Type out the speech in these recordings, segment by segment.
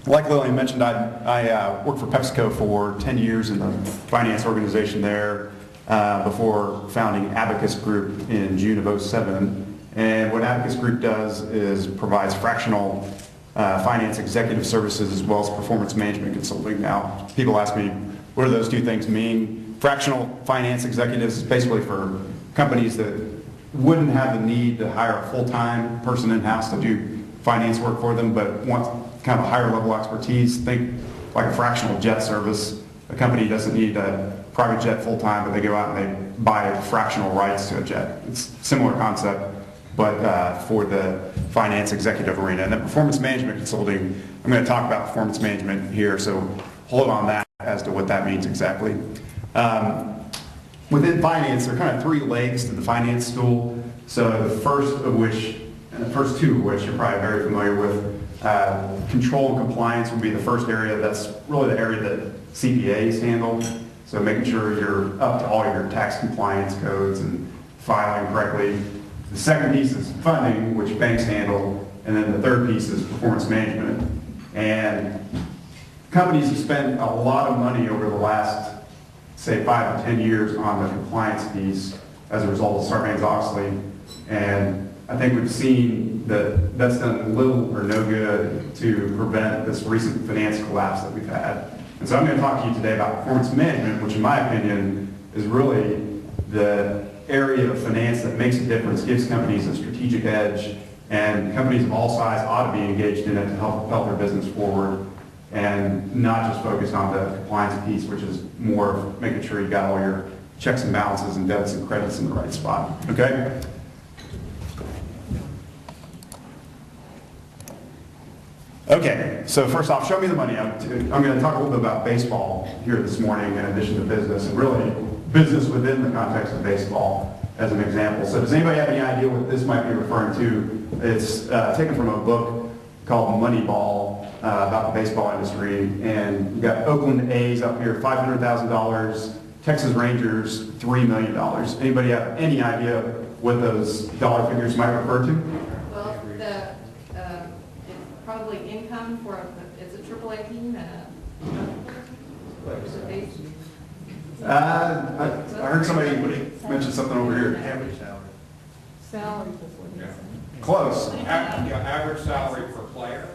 Like Lillian mentioned, I worked for PepsiCo for 10 years in the finance organization there before founding Abacist Group in June of '07. And what Abacist Group does is provides fractional finance executive services as well as performance management consulting. Now, people ask me, what do those two things mean? Fractional finance executives is basically for companies that wouldn't have the need to hire a full-time person in-house to do finance work for them, but want kind of a higher level expertise. Think like a fractional jet service. A company doesn't need a private jet full-time, but they go out and they buy fractional rights to a jet. It's a similar concept, but for the finance executive arena. And then performance management consulting, I'm going to talk about performance management here, so hold on that as to what that means exactly. Within finance, there are kind of three legs to the finance stool. So the first two of which you're probably very familiar with. Control and compliance would be the first area. That's really the area that CPAs handle. So making sure you're up to all your tax compliance codes and filing correctly. The second piece is funding, which banks handle. And then the third piece is performance management. And companies have spent a lot of money over the last, say, 5 to 10 years on the compliance piece as a result of Sarbanes-Oxley. And I think we've seen that that's done little or no good to prevent this recent finance collapse that we've had. And so I'm going to talk to you today about performance management, which in my opinion is really the area of finance that makes a difference, gives companies a strategic edge, and companies of all sizes ought to be engaged in it to help propel their business forward and not just focus on the compliance piece, which is more of making sure you got all your checks and balances and debits and credits in the right spot. Okay? Okay, so first off, show me the money. I'm going to talk a little bit about baseball here this morning in addition to business, and really business within the context of baseball as an example. So does anybody have any idea what this might be referring to? It's taken from a book called Moneyball about the baseball industry, and you've got Oakland A's up here, $500,000, Texas Rangers, $3 million. Anybody have any idea what those dollar figures might refer to? Well, it's probably income for it's a AAA team I heard somebody mention something over here. Average salary. salary. Close. Average salary per player.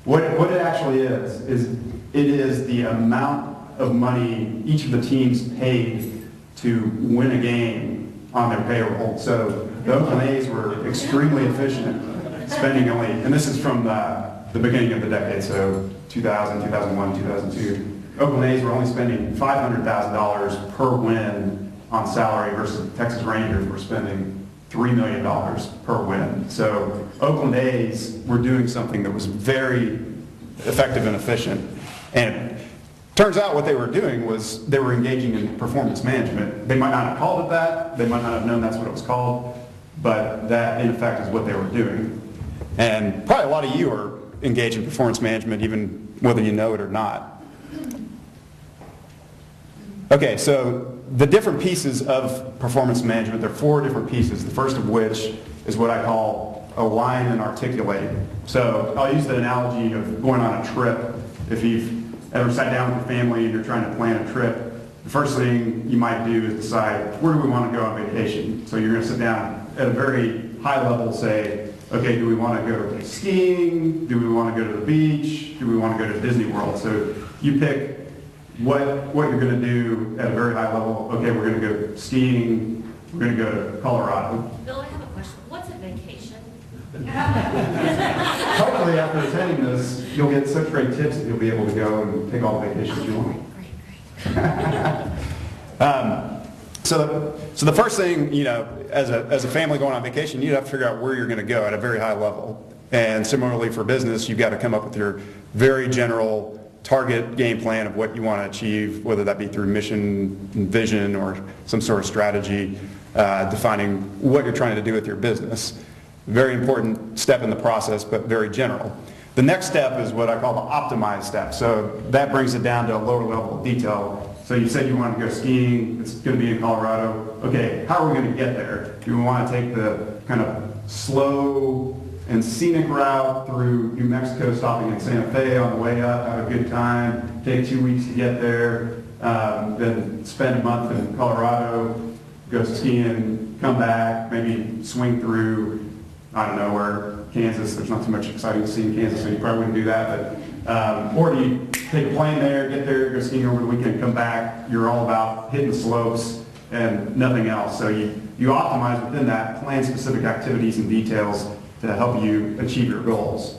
What it actually is it is the amount of money each of the teams paid to win a game on their payroll. So the Oakland A's were extremely efficient, spending only, and this is from the beginning of the decade, so 2000, 2001, 2002. Oakland A's were only spending $500,000 per win on salary versus the Texas Rangers were spending $3 million per win. So Oakland A's were doing something that was very effective and efficient. And it turns out what they were doing was they were engaging in performance management. They might not have called it that. They might not have known that's what it was called. But that, in effect, is what they were doing. And probably a lot of you are engaged in performance management, even whether you know it or not. Okay, so the different pieces of performance management, there are 4 different pieces, the first of which is what I call align and articulate. So I'll use the analogy of going on a trip. If you've ever sat down with your family and you're trying to plan a trip, the first thing you might do is decide, where do we want to go on vacation? So you're going to sit down at a very high level, say, okay, do we want to go skiing? Do we want to go to the beach? Do we want to go to Disney World? So you pick what you're going to do at a very high level. Okay, we're going to go skiing. We're going to go to Colorado. Bill, I have a question. What's a vacation? Hopefully, after attending this, you'll get such great tips that you'll be able to go and take all the vacations you want. So the first thing, as a family going on vacation, you have to figure out where you're going to go at a very high level. And similarly for business, you've got to come up with your very general target game plan of what you want to achieve, whether that be through mission and vision or some sort of strategy, defining what you're trying to do with your business. Very important step in the process, but very general. The next step is what I call the optimized step. So that brings it down to a lower level of detail. So you said you want to go skiing, it's going to be in Colorado. Okay, how are we going to get there? Do we want to take the kind of slow and scenic route through New Mexico, stopping in Santa Fe on the way up, have a good time, take 2 weeks to get there, then spend a month in Colorado, go skiing, come back, maybe swing through, I don't know, where Kansas, there's not too much exciting to see in Kansas, so you probably wouldn't do that, but, or do you take a plane there, get there, go skiing over the weekend, come back, you're all about hitting the slopes and nothing else. So you optimize within that, plan specific activities and details to help you achieve your goals.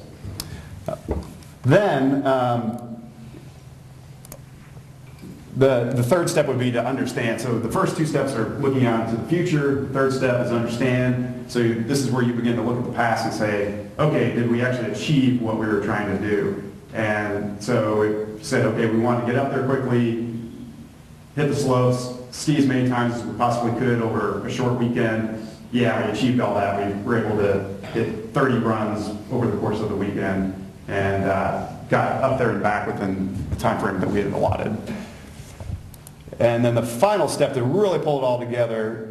Then, the third step would be to understand. So the first two steps are looking out into the future. The third step is understand. So this is where you begin to look at the past and say, okay, did we actually achieve what we were trying to do? And so it said, okay, we want to get up there quickly, hit the slopes, ski as many times as we possibly could over a short weekend. Yeah, we achieved all that. We were able to hit 30 runs over the course of the weekend and got up there and back within the time frame that we had allotted. And then the final step to really pull it all together,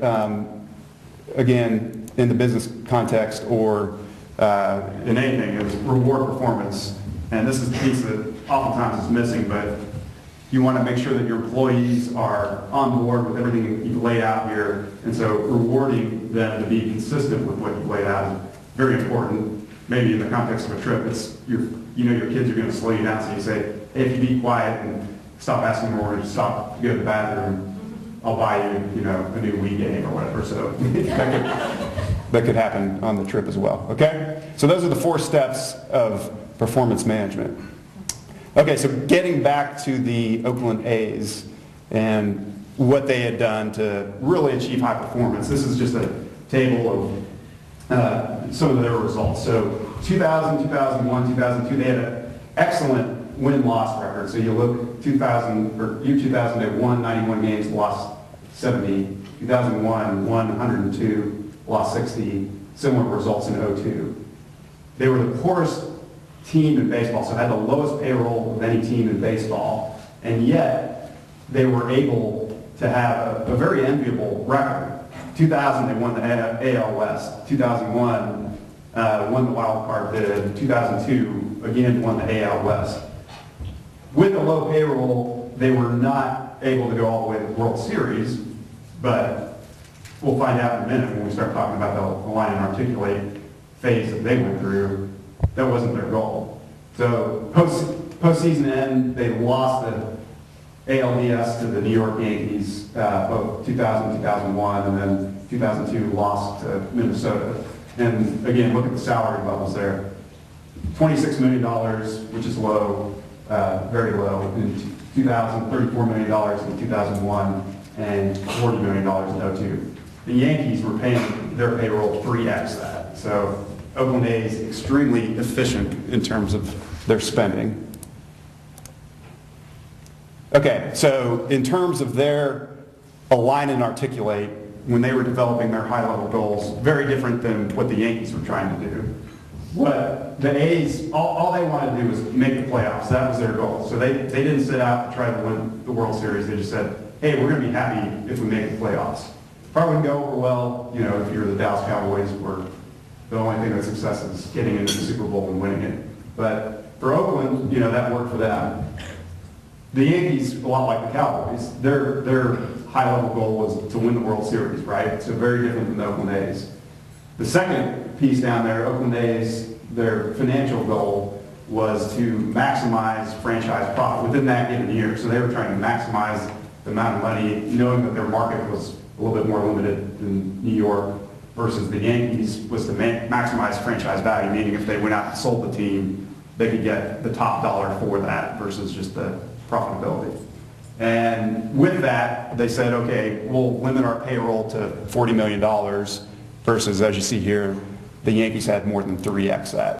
again, in the business context or in anything, is reward performance. And this is the piece that oftentimes is missing, but you want to make sure that your employees are on board with everything you've laid out here. And so rewarding them to be consistent with what you've laid out is very important. Maybe in the context of a trip, it's your kids are going to slow you down, so you say, hey, if you be quiet and stop asking more, and stop to go to the bathroom, I'll buy you, a new Wii game or whatever. So that could happen on the trip as well. Okay? So those are the 4 steps of performance management. Okay, so getting back to the Oakland A's and what they had done to really achieve high performance. This is just a table of some of their results. So 2000, 2001, 2002, they had an excellent win-loss record. So you look 2000, or year 2000, they won 91 games, lost 70. 2001, won 102, lost 60. Similar results in 2002. They were the poorest team in baseball, so had the lowest payroll of any team in baseball, and yet they were able to have a very enviable record. 2000, they won the AL West. 2001, won the wild card bid. 2002, again, won the AL West. With the low payroll, they were not able to go all the way to the World Series, but we'll find out in a minute when we start talking about the line and articulate phase that they went through. That wasn't their goal. So postseason end, they lost the ALDS to the New York Yankees, both 2000, 2001, and then 2002 lost to Minnesota. And again, look at the salary levels there. $26 million, which is low, very low. In 2000, $34 million in 2001, and $40 million in 2002. The Yankees were paying their payroll 3x that. So Oakland A's extremely efficient in terms of their spending. Okay, so in terms of their align and articulate, when they were developing their high-level goals, very different than what the Yankees were trying to do. What the A's, all they wanted to do was make the playoffs. That was their goal. So they didn't set out to try to win the World Series. They just said, hey, we're going to be happy if we make the playoffs. Probably wouldn't go over well, if you're the Dallas Cowboys, where the only thing that's success is getting into the Super Bowl and winning it. But for Oakland, that worked for them. The Yankees, a lot like the Cowboys, their high-level goal was to win the World Series, right? So very different than the Oakland A's. The second piece down there, Oakland A's, their financial goal was to maximize franchise profit within that given year. So they were trying to maximize the amount of money, knowing that their market was a little bit more limited than New York, versus the Yankees was to maximize franchise value, meaning if they went out and sold the team, they could get the top dollar for that versus just the profitability. And with that, they said, okay, we'll limit our payroll to $40 million versus, as you see here, the Yankees had more than 3x that.